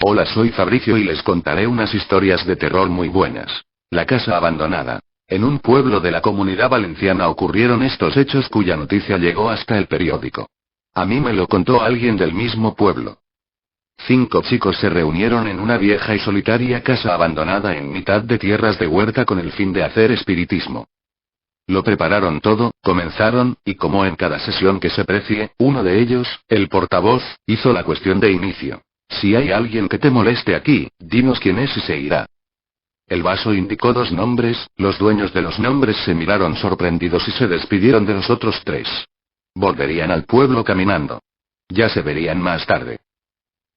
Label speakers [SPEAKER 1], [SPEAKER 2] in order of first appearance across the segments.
[SPEAKER 1] Hola, soy Fabricio y les contaré unas historias de terror muy buenas. La casa abandonada. En un pueblo de la Comunidad Valenciana ocurrieron estos hechos cuya noticia llegó hasta el periódico. A mí me lo contó alguien del mismo pueblo. 5 chicos se reunieron en una vieja y solitaria casa abandonada en mitad de tierras de huerta con el fin de hacer espiritismo. Lo prepararon todo, comenzaron, y como en cada sesión que se precie, uno de ellos, el portavoz, hizo la cuestión de inicio. Si hay alguien que te moleste aquí, dinos quién es y se irá. El vaso indicó 2 nombres, los dueños de los nombres se miraron sorprendidos y se despidieron de los otros 3. Volverían al pueblo caminando. Ya se verían más tarde.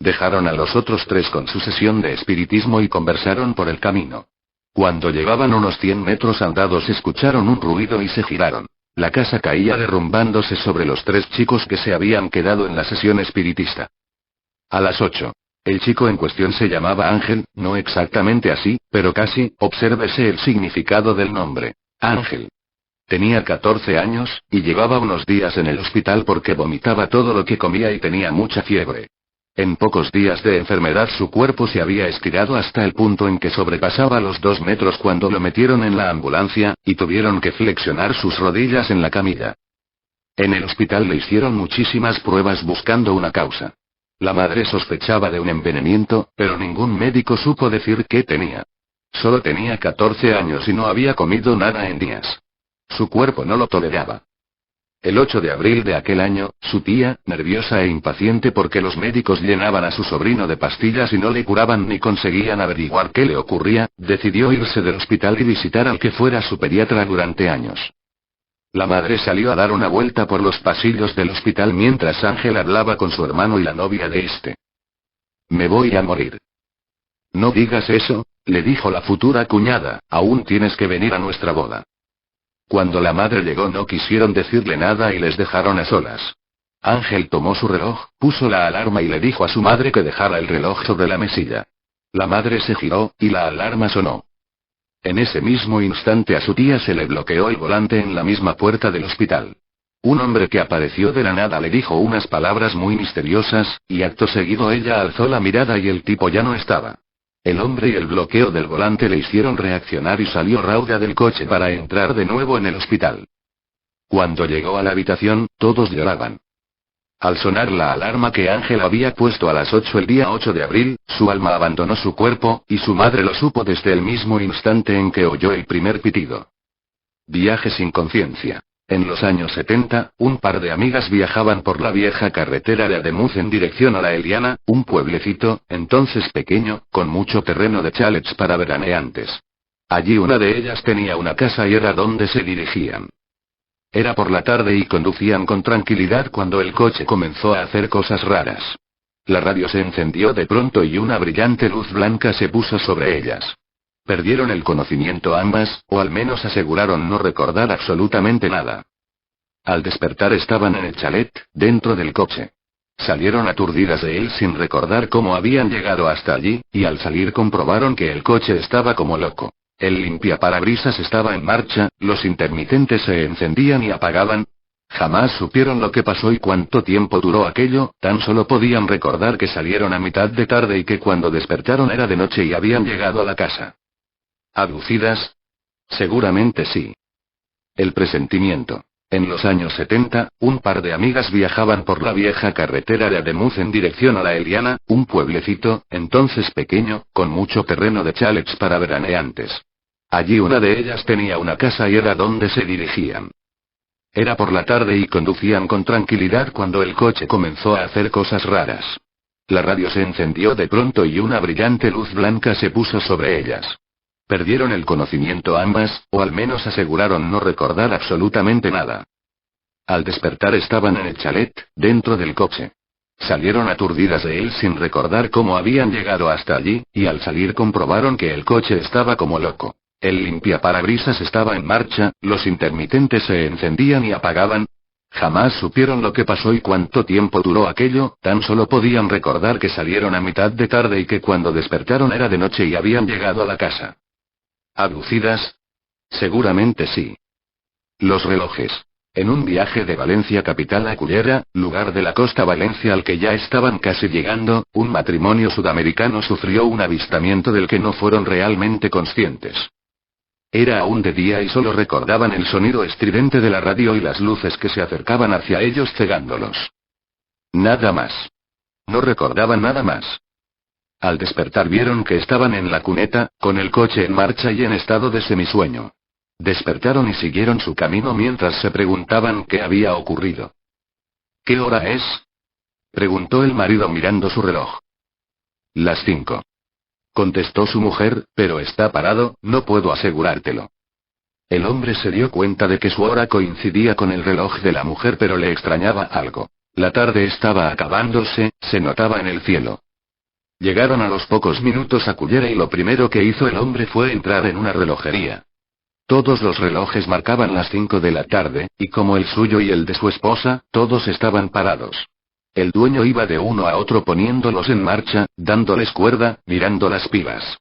[SPEAKER 1] Dejaron a los otros 3 con su sesión de espiritismo y conversaron por el camino. Cuando llevaban unos 100 metros andados escucharon un ruido y se giraron. La casa caía derrumbándose sobre los 3 chicos que se habían quedado en la sesión espiritista. A las 8. El chico en cuestión se llamaba Ángel, no exactamente así, pero casi, obsérvese el significado del nombre. Ángel. Tenía 14 años, y llevaba unos días en el hospital porque vomitaba todo lo que comía y tenía mucha fiebre. En pocos días de enfermedad su cuerpo se había estirado hasta el punto en que sobrepasaba los 2 metros cuando lo metieron en la ambulancia, y tuvieron que flexionar sus rodillas en la camilla. En el hospital le hicieron muchísimas pruebas buscando una causa. La madre sospechaba de un envenenamiento, pero ningún médico supo decir qué tenía. Solo tenía 14 años y no había comido nada en días. Su cuerpo no lo toleraba. El 8 de abril de aquel año, su tía, nerviosa e impaciente porque los médicos llenaban a su sobrino de pastillas y no le curaban ni conseguían averiguar qué le ocurría, decidió irse del hospital y visitar al que fuera su pediatra durante años. La madre salió a dar una vuelta por los pasillos del hospital mientras Ángel hablaba con su hermano y la novia de este. Me voy a morir. No digas eso, le dijo la futura cuñada, aún tienes que venir a nuestra boda. Cuando la madre llegó no quisieron decirle nada y les dejaron a solas. Ángel tomó su reloj, puso la alarma y le dijo a su madre que dejara el reloj sobre la mesilla. La madre se giró, y la alarma sonó. En ese mismo instante a su tía se le bloqueó el volante en la misma puerta del hospital. Un hombre que apareció de la nada le dijo unas palabras muy misteriosas, y acto seguido ella alzó la mirada y el tipo ya no estaba. El hombre y el bloqueo del volante le hicieron reaccionar y salió rauda del coche para entrar de nuevo en el hospital. Cuando llegó a la habitación, todos lloraban. Al sonar la alarma que Ángel había puesto a las 8 el día 8 de abril, su alma abandonó su cuerpo, y su madre lo supo desde el mismo instante en que oyó el primer pitido. Viaje sin conciencia. En los años 70, un par de amigas viajaban por la vieja carretera de Ademuz en dirección a La Eliana, un pueblecito, entonces pequeño, con mucho terreno de chalets para veraneantes. Allí una de ellas tenía una casa y era donde se dirigían. Era por la tarde y conducían con tranquilidad cuando el coche comenzó a hacer cosas raras. La radio se encendió de pronto y una brillante luz blanca se puso sobre ellas. Perdieron el conocimiento ambas, o al menos aseguraron no recordar absolutamente nada. Al despertar estaban en el chalet, dentro del coche. Salieron aturdidas de él sin recordar cómo habían llegado hasta allí, y al salir comprobaron que el coche estaba como loco. El limpiaparabrisas estaba en marcha, los intermitentes se encendían y apagaban. Jamás supieron lo que pasó y cuánto tiempo duró aquello, tan solo podían recordar que salieron a mitad de tarde y que cuando despertaron era de noche y habían llegado a la casa. ¿Abducidas? Seguramente sí. El presentimiento. En los años 70, un par de amigas viajaban por la vieja carretera de Ademuz en dirección a La Eliana, un pueblecito, entonces pequeño, con mucho terreno de chalets para veraneantes. Allí una de ellas tenía una casa y era donde se dirigían. Era por la tarde y conducían con tranquilidad cuando el coche comenzó a hacer cosas raras. La radio se encendió de pronto y una brillante luz blanca se puso sobre ellas. Perdieron el conocimiento ambas, o al menos aseguraron no recordar absolutamente nada. Al despertar estaban en el chalet, dentro del coche. Salieron aturdidas de él sin recordar cómo habían llegado hasta allí, y al salir comprobaron que el coche estaba como loco. El limpiaparabrisas estaba en marcha, los intermitentes se encendían y apagaban. Jamás supieron lo que pasó y cuánto tiempo duró aquello, tan solo podían recordar que salieron a mitad de tarde y que cuando despertaron era de noche y habían llegado a la casa. ¿Abducidas? Seguramente sí. Los relojes. En un viaje de Valencia capital a Cullera, lugar de la costa Valencia al que ya estaban casi llegando, un matrimonio sudamericano sufrió un avistamiento del que no fueron realmente conscientes. Era aún de día y solo recordaban el sonido estridente de la radio y las luces que se acercaban hacia ellos cegándolos. Nada más. No recordaban nada más. Al despertar vieron que estaban en la cuneta, con el coche en marcha y en estado de semisueño. Despertaron y siguieron su camino mientras se preguntaban qué había ocurrido. ¿Qué hora es?, preguntó el marido mirando su reloj. Las 5. Contestó su mujer, pero está parado, no puedo asegurártelo. El hombre se dio cuenta de que su hora coincidía con el reloj de la mujer, pero le extrañaba algo. La tarde estaba acabándose, se notaba en el cielo. Llegaron a los pocos minutos a Cullera y lo primero que hizo el hombre fue entrar en una relojería. Todos los relojes marcaban las 5 de la tarde, y como el suyo y el de su esposa, todos estaban parados. El dueño iba de uno a otro poniéndolos en marcha, dándoles cuerda, mirando las pilas.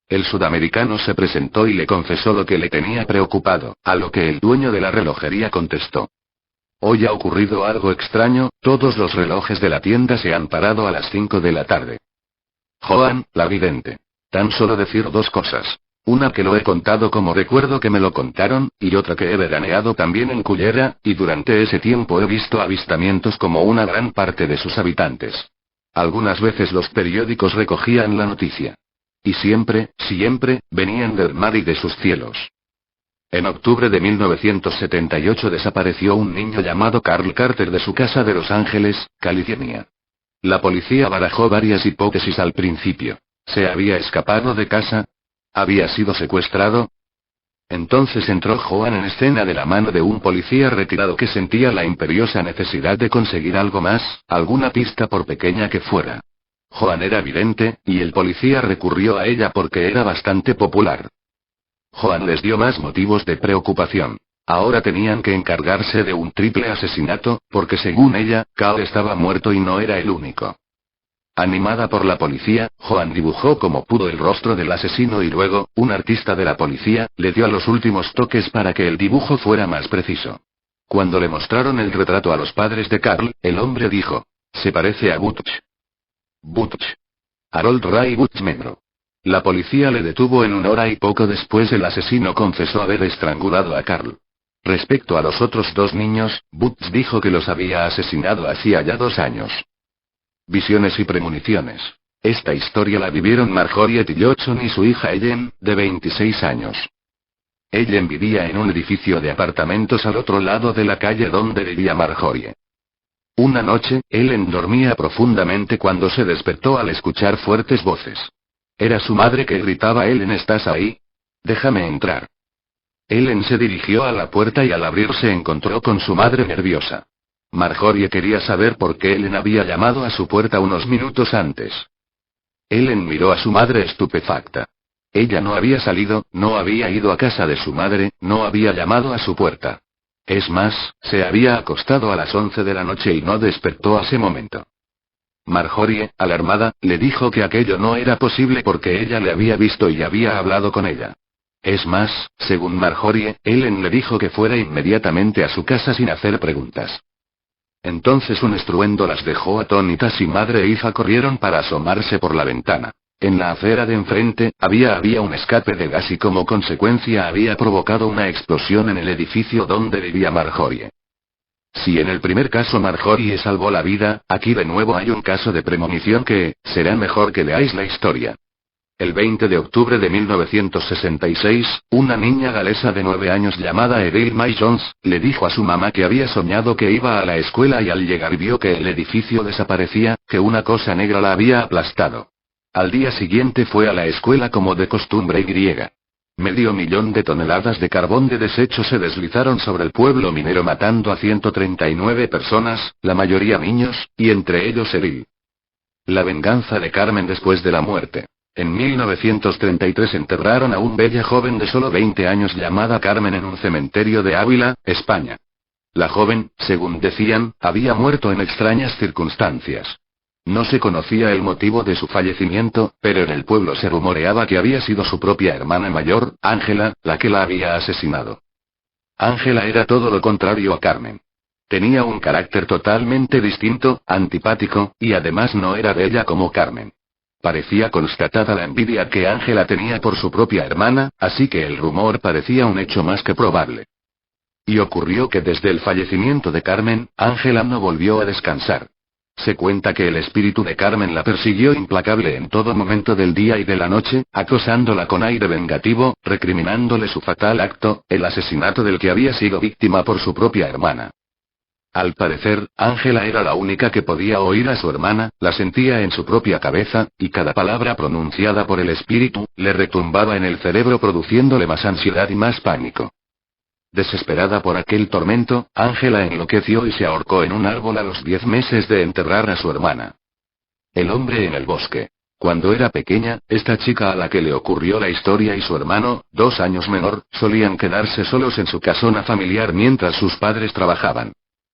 [SPEAKER 1] El sudamericano se presentó y le confesó lo que le tenía preocupado, a lo que el dueño de la relojería contestó: hoy ha ocurrido algo extraño, todos los relojes de la tienda se han parado a las 5 de la tarde. Joan, la vidente. Tan solo decir dos cosas. Una que lo he contado como recuerdo que me lo contaron, y otra que he veraneado también en Cullera, y durante ese tiempo he visto avistamientos como una gran parte de sus habitantes. Algunas veces los periódicos recogían la noticia. Y siempre, venían del mar y de sus cielos. En octubre de 1978 desapareció un niño llamado Carl Carter de su casa de Los Ángeles, California. La policía barajó varias hipótesis al principio. ¿Se había escapado de casa? ¿Había sido secuestrado? Entonces entró Joan en escena de la mano de un policía retirado que sentía la imperiosa necesidad de conseguir algo más, alguna pista por pequeña que fuera. Joan era vidente, y el policía recurrió a ella porque era bastante popular. Joan les dio más motivos de preocupación. Ahora tenían que encargarse de un triple asesinato, porque según ella, Carl estaba muerto y no era el único. Animada por la policía, Joan dibujó como pudo el rostro del asesino y luego, un artista de la policía, le dio los últimos toques para que el dibujo fuera más preciso. Cuando le mostraron el retrato a los padres de Carl, el hombre dijo: se parece a Butch. Butch. Harold Ray Butch Membro. La policía le detuvo en 1 hora y poco después el asesino confesó haber estrangulado a Carl. Respecto a los otros 2 niños, Butch dijo que los había asesinado hacía ya 2 años. Visiones y premoniciones. Esta historia la vivieron Marjorie Tillotson y su hija Ellen, de 26 años. Ellen vivía en un edificio de apartamentos al otro lado de la calle donde vivía Marjorie. Una noche, Ellen dormía profundamente cuando se despertó al escuchar fuertes voces. Era su madre que gritaba: Ellen, ¿estás ahí? Déjame entrar. Ellen se dirigió a la puerta y al abrir se encontró con su madre nerviosa. Marjorie quería saber por qué Ellen había llamado a su puerta unos minutos antes. Ellen miró a su madre estupefacta. Ella no había salido, no había ido a casa de su madre, no había llamado a su puerta. Es más, se había acostado a las 11 de la noche y no despertó a ese momento. Marjorie, alarmada, le dijo que aquello no era posible porque ella le había visto y había hablado con ella. Es más, según Marjorie, Ellen le dijo que fuera inmediatamente a su casa sin hacer preguntas. Entonces un estruendo las dejó atónitas y madre e hija corrieron para asomarse por la ventana. En la acera de enfrente, había un escape de gas y como consecuencia había provocado una explosión en el edificio donde vivía Marjorie. Si en el primer caso Marjorie salvó la vida, aquí de nuevo hay un caso de premonición que, será mejor que leáis la historia. El 20 de octubre de 1966, una niña galesa de 9 años llamada Edil May Jones, le dijo a su mamá que había soñado que iba a la escuela y al llegar vio que el edificio desaparecía, que una cosa negra la había aplastado. Al día siguiente fue a la escuela como de costumbre y 500.000 de toneladas de carbón de desecho se deslizaron sobre el pueblo minero matando a 139 personas, la mayoría niños, y entre ellos Edil. La venganza de Carmen después de la muerte. En 1933 enterraron a una bella joven de solo 20 años llamada Carmen en un cementerio de Ávila, España. La joven, según decían, había muerto en extrañas circunstancias. No se conocía el motivo de su fallecimiento, pero en el pueblo se rumoreaba que había sido su propia hermana mayor, Ángela, la que la había asesinado. Ángela era todo lo contrario a Carmen. Tenía un carácter totalmente distinto, antipático, y además no era bella como Carmen. Parecía constatada la envidia que Ángela tenía por su propia hermana, así que el rumor parecía un hecho más que probable. Y ocurrió que desde el fallecimiento de Carmen, Ángela no volvió a descansar. Se cuenta que el espíritu de Carmen la persiguió implacable en todo momento del día y de la noche, acosándola con aire vengativo, recriminándole su fatal acto, el asesinato del que había sido víctima por su propia hermana. Al parecer, Ángela era la única que podía oír a su hermana, la sentía en su propia cabeza, y cada palabra pronunciada por el espíritu, le retumbaba en el cerebro produciéndole más ansiedad y más pánico. Desesperada por aquel tormento, Ángela enloqueció y se ahorcó en un árbol a los 10 meses de enterrar a su hermana. El hombre en el bosque. Cuando era pequeña, esta chica a la que le ocurrió la historia y su hermano, 2 años menor, solían quedarse solos en su casona familiar mientras sus padres trabajaban.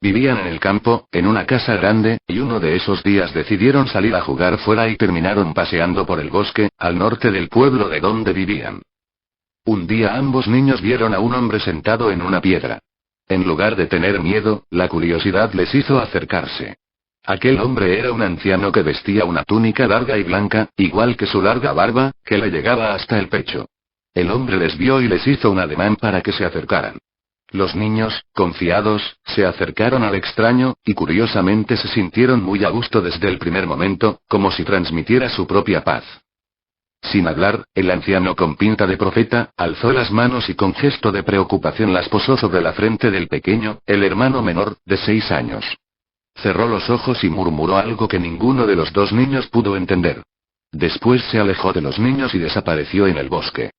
[SPEAKER 1] Vivían en el campo, en una casa grande, y uno de esos días decidieron salir a jugar fuera y terminaron paseando por el bosque, al norte del pueblo de donde vivían. Un día ambos niños vieron a un hombre sentado en una piedra. En lugar de tener miedo, la curiosidad les hizo acercarse. Aquel hombre era un anciano que vestía una túnica larga y blanca, igual que su larga barba, que le llegaba hasta el pecho. El hombre les vio y les hizo un ademán para que se acercaran. Los niños, confiados, se acercaron al extraño, y curiosamente se sintieron muy a gusto desde el primer momento, como si transmitiera su propia paz. Sin hablar, el anciano con pinta de profeta, alzó las manos y con gesto de preocupación las posó sobre la frente del pequeño, el hermano menor, de 6 años. Cerró los ojos y murmuró algo que ninguno de los 2 niños pudo entender. Después se alejó de los niños y desapareció en el bosque.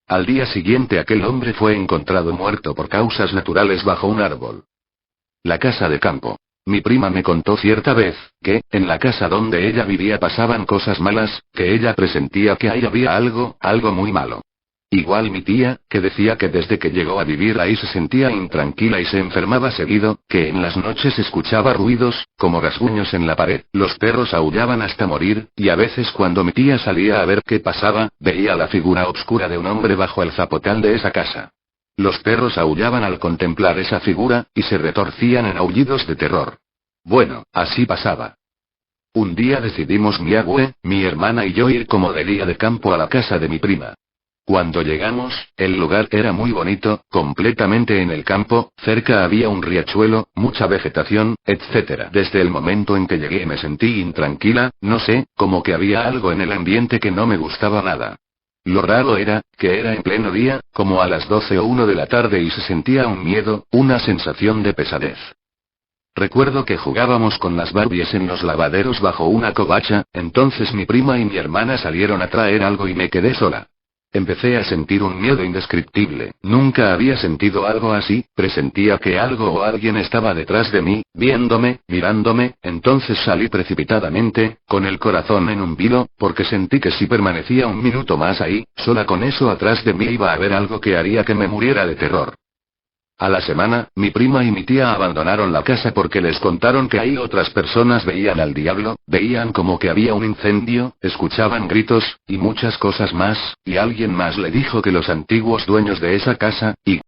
[SPEAKER 1] Al día siguiente aquel hombre fue encontrado muerto por causas naturales bajo un árbol. La casa de campo. Mi prima me contó cierta vez, que, en la casa donde ella vivía pasaban cosas malas, que ella presentía que ahí había algo muy malo. Igual mi tía, que decía que desde que llegó a vivir ahí se sentía intranquila y se enfermaba seguido, que en las noches escuchaba ruidos, como rasguños en la pared, los perros aullaban hasta morir, y a veces cuando mi tía salía a ver qué pasaba, veía la figura oscura de un hombre bajo el zapotal de esa casa. Los perros aullaban al contemplar esa figura, y se retorcían en aullidos de terror. Bueno, así pasaba. Un día decidimos mi abue, mi hermana y yo ir como de día de campo a la casa de mi prima. Cuando llegamos, el lugar era muy bonito, completamente en el campo, cerca había un riachuelo, mucha vegetación, etc. Desde el momento en que llegué me sentí intranquila, no sé, como que había algo en el ambiente que no me gustaba nada. Lo raro era, que era en pleno día, como a las 12 o 1 de la tarde y se sentía un miedo, una sensación de pesadez. Recuerdo que jugábamos con las Barbies en los lavaderos bajo una covacha, entonces mi prima y mi hermana salieron a traer algo y me quedé sola. Empecé a sentir un miedo indescriptible, nunca había sentido algo así, presentía que algo o alguien estaba detrás de mí, viéndome, mirándome, entonces salí precipitadamente, con el corazón en un vilo, porque sentí que si permanecía un minuto más ahí, sola con eso atrás de mí iba a haber algo que haría que me muriera de terror. A la semana, mi prima y mi tía abandonaron la casa porque les contaron que ahí otras personas veían al diablo, veían como que había un incendio, escuchaban gritos, y muchas cosas más, y alguien más le dijo que los antiguos dueños de esa casa, y